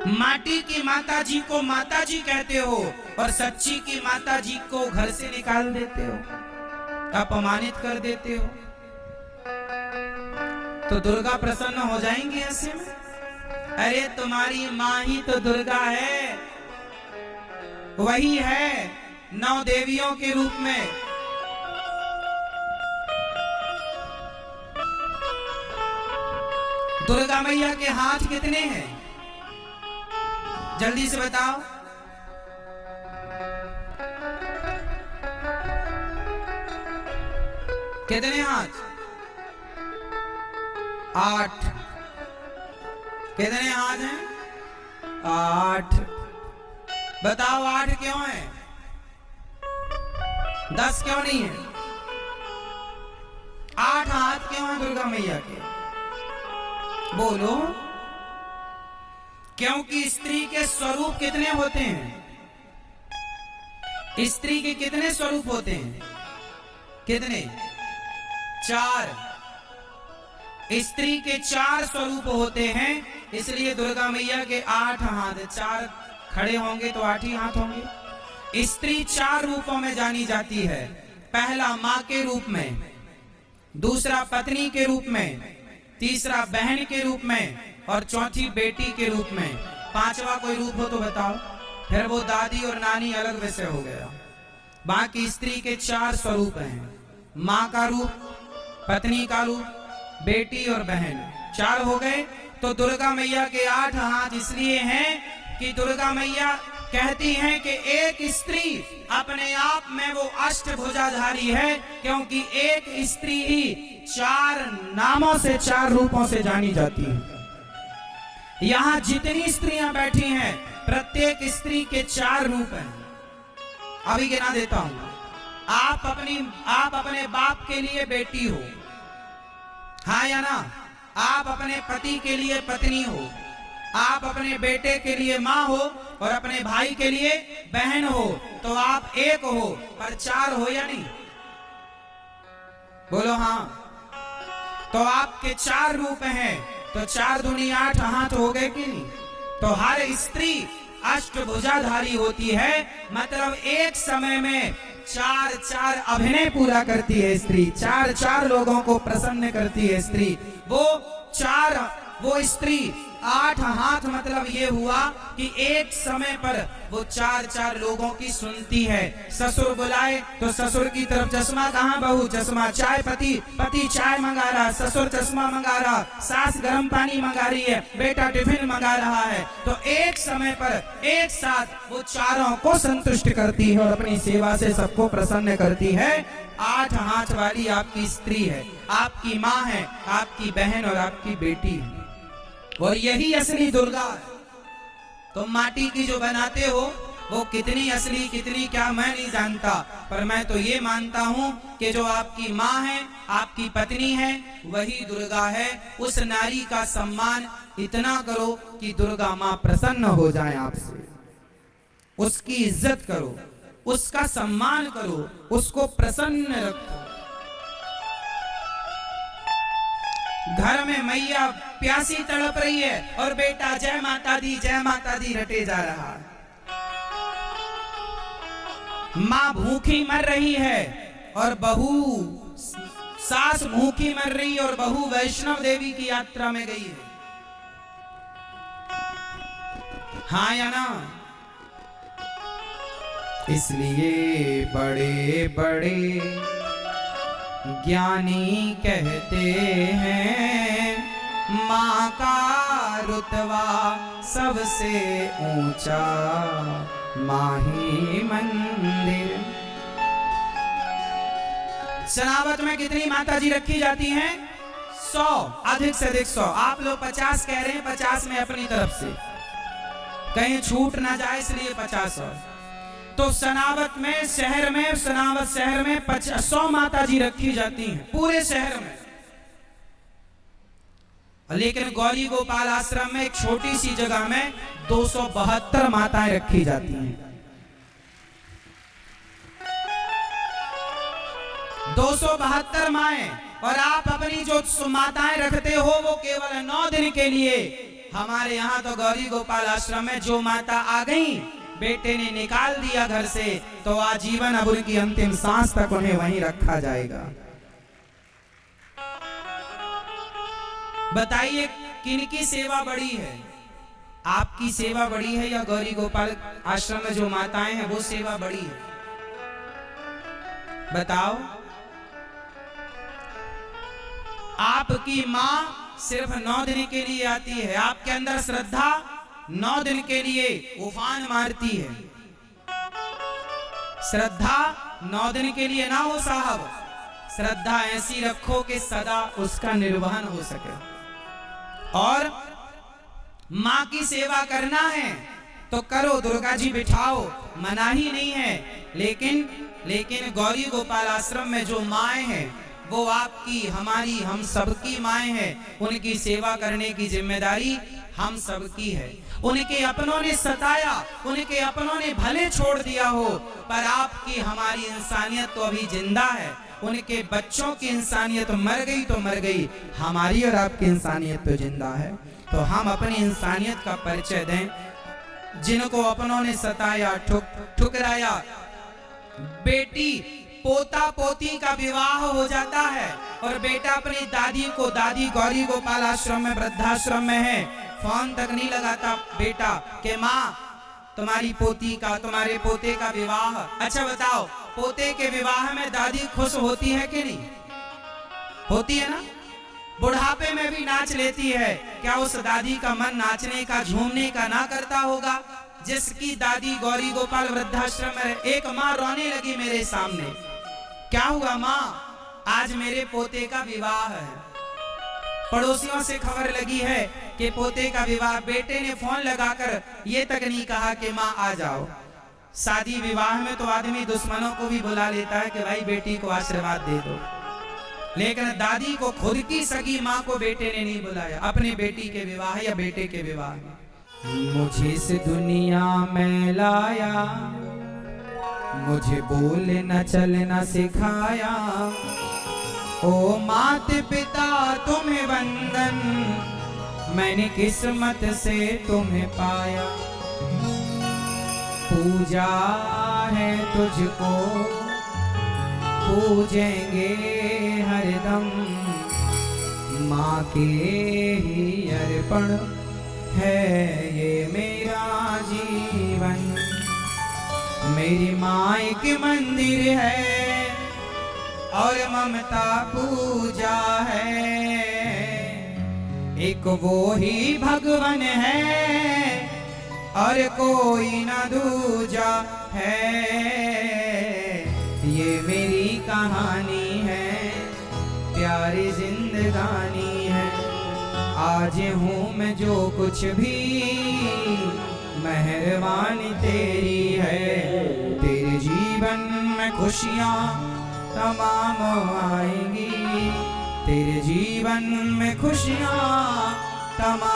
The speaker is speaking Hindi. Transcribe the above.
माटी की माता जी को माता जी कहते हो और सच्ची की माता जी को घर से निकाल देते हो, अपमानित कर देते हो, तो दुर्गा प्रसन्न हो जाएंगी ऐसे में? अरे तुम्हारी माँ ही तो दुर्गा है, वही है 9 देवियों के रूप में। दुर्गा मैया के हाथ कितने हैं? जल्दी से बताओ। कितने हाथ? 8। कितने हाथ हैं? 8। बताओ 8 क्यों है? 10 क्यों नहीं है? 8 हाथ क्यों है दुर्गा मैया के? बोलो। क्योंकि स्त्री के स्वरूप कितने होते हैं? स्त्री के कितने स्वरूप होते हैं? कितने? 4। स्त्री के 4 स्वरूप होते हैं, इसलिए दुर्गा मैया के 8 हाथ। 4 खड़े होंगे तो 8 ही हाथ होंगे। स्त्री 4 रूपों में जानी जाती है। पहला माँ के रूप में, दूसरा पत्नी के रूप में, तीसरा बहन के रूप में और चौथी बेटी के रूप में। 5वां कोई रूप हो तो बताओ, फिर वो दादी और नानी अलग विषय हो गया। बाकी स्त्री के 4 स्वरूप हैं, माँ का रूप, पत्नी का रूप, बेटी और बहन। 4 हो गए। तो दुर्गा मैया के 8 हाथ इसलिए हैं कि दुर्गा मैया कहती हैं कि एक स्त्री अपने आप में वो अष्टभुजाधारी है, क्योंकि एक स्त्री ही 4 नामों से, 4 रूपों से जानी जाती है। यहाँ जितनी स्त्रियां बैठी हैं, प्रत्येक स्त्री के 4 रूप हैं। अभी गिना देता हूं। आप अपने बाप के लिए बेटी हो, हाँ या ना? आप अपने पति के लिए पत्नी हो, आप अपने बेटे के लिए माँ हो और अपने भाई के लिए बहन हो। तो आप एक हो, पर 4 हो या नहीं? बोलो हाँ। तो आपके 4 रूप हैं, तो 4 दूनी 8 हाथ हो गए कि नहीं? तो हर स्त्री अष्टभुजाधारी होती है, मतलब एक समय में 4 अभिनय पूरा करती है स्त्री, 4 लोगों को प्रसन्न करती है स्त्री। वो स्त्री 8 हाथ, मतलब ये हुआ कि एक समय पर वो 4 लोगों की सुनती है। ससुर बुलाए तो ससुर की तरफ चश्मा, कहाँ बहू चश्मा, चाय पति चाय मंगा रहा, ससुर चश्मा मंगा रहा, सास गर्म पानी मंगा रही है, बेटा टिफिन मंगा रहा है। तो एक समय पर एक साथ वो 4 को संतुष्ट करती है और अपनी सेवा से सबको प्रसन्न करती है। 8 हाथ वाली आपकी स्त्री है, आपकी माँ है, आपकी बहन और आपकी बेटी है, और यही असली दुर्गा है। तो माटी की जो बनाते हो वो कितनी असली कितनी क्या मैं नहीं जानता, पर मैं तो ये मानता हूँ कि जो आपकी माँ है, आपकी पत्नी है, वही दुर्गा है। उस नारी का सम्मान इतना करो कि दुर्गा माँ प्रसन्न हो जाए आपसे। उसकी इज्जत करो, उसका सम्मान करो, उसको प्रसन्न रखो। घर में मैया प्यासी तड़प रही है और बेटा जय माता दी रटे जा रहा है। माँ भूखी मर रही है और सास भूखी मर रही है और बहू वैष्णव देवी की यात्रा में गई है, हाँ या ना? इसलिए बड़े बड़े ज्ञानी कहते हैं, माँ का रुतबा सबसे ऊंचा माही मंदिर। सनावत में कितनी माता जी रखी जाती हैं? 100, अधिक से अधिक 100। आप लोग 50 कह रहे हैं, 50 में अपनी तरफ से कहीं छूट ना जाए, इसलिए 50 और। तो सनावत शहर में 100 माता जी रखी जाती हैं पूरे शहर में। लेकिन गौरी गोपाल आश्रम में एक छोटी सी जगह में 272 माताएं रखी जाती हैं। 272 माएं, और आप अपनी जो माताएं रखते हो वो केवल 9 दिन के लिए हमारे यहाँ तो गौरी गोपाल आश्रम में जो माता आ गई, बेटे ने निकाल दिया घर से, तो आजीवन अब उनकी अंतिम सांस तक उन्हें वहीं रखा जाएगा। बताइए किनकी सेवा बड़ी है? आपकी सेवा बड़ी है या गौरी गोपाल आश्रम में जो माताएं हैं वो सेवा बड़ी है? बताओ। आपकी मां सिर्फ 9 दिन के लिए आती है, आपके अंदर श्रद्धा 9 दिन के लिए उफान मारती है। श्रद्धा 9 दिन के लिए ना हो साहब, श्रद्धा ऐसी रखो कि सदा उसका निर्वहन हो सके। और मां की सेवा करना है तो करो, दुर्गा जी बिठाओ, मना ही नहीं है। लेकिन गौरी गोपाल आश्रम में जो माएं हैं वो आपकी, हमारी, हम सबकी माएं हैं। उनकी सेवा करने की जिम्मेदारी हम सबकी है। उनके अपनों ने सताया, उनके अपनों ने भले छोड़ दिया हो, पर आपकी हमारी इंसानियत तो अभी जिंदा है। उनके बच्चों की इंसानियत मर गई तो मर गई, हमारी और आपकी इंसानियत तो जिंदा है। तो हम अपनी इंसानियत का परिचय दें। जिनको अपनों ने सताया, ठुकराया, बेटी पोता पोती का विवाह हो जाता है और बेटा अपनी दादी को, दादी गौरी गोपाल आश्रम में, वृद्धाश्रम में है, फोन तक नहीं लगाता बेटा कि माँ तुम्हारी पोती का, तुम्हारे पोते का विवाह। अच्छा बताओ, पोते के विवाह में दादी खुश होती है कि नहीं? होती है ना? बुढ़ापे में भी नाच लेती है। क्या उस दादी का मन नाचने का, झूमने का ना करता होगा? जिसकी दादी गौरी गोपाल वृद्धाश्रम में, एक माँ रोने लगी मेरे सामने, क्या हुआ माँ? आज मेरे पोते का विवाह है। पड़ोसियों से खबर लगी है कि पोते का विवाह। बेटे ने फोन लगाकर ये तक नहीं कहा कि माँ आ जाओ। शादी विवाह में तो आदमी दुश्मनों को भी बुला लेता है कि भाई बेटी को आशीर्वाद दे दो, लेकिन दादी को, खुद की सगी माँ को बेटे ने नहीं बुलाया अपनी बेटी के विवाह या बेटे के विवाह में। मुझे इस दुनिया में लाया, मुझे बोलना चलना सिखाया, ओ माता पिता तुम्हें वंदन, मैंने किस्मत से तुम्हें पाया। पूजा है तुझको, पूजेंगे हरदम, माँ के ही अर्पण है ये मेरा जीवन। मेरी माँ एक मंदिर है और ममता पूजा है, एक वो ही भगवान है और कोई न दूजा है। ये मेरी कहानी है, प्यारी जिंदगानी है। आज हूँ मैं जो कुछ भी, मेहरबानी तेरी है। तेरे जीवन में खुशियाँ तमाम आएंगी, तेरे जीवन में खुशियाँ तमाम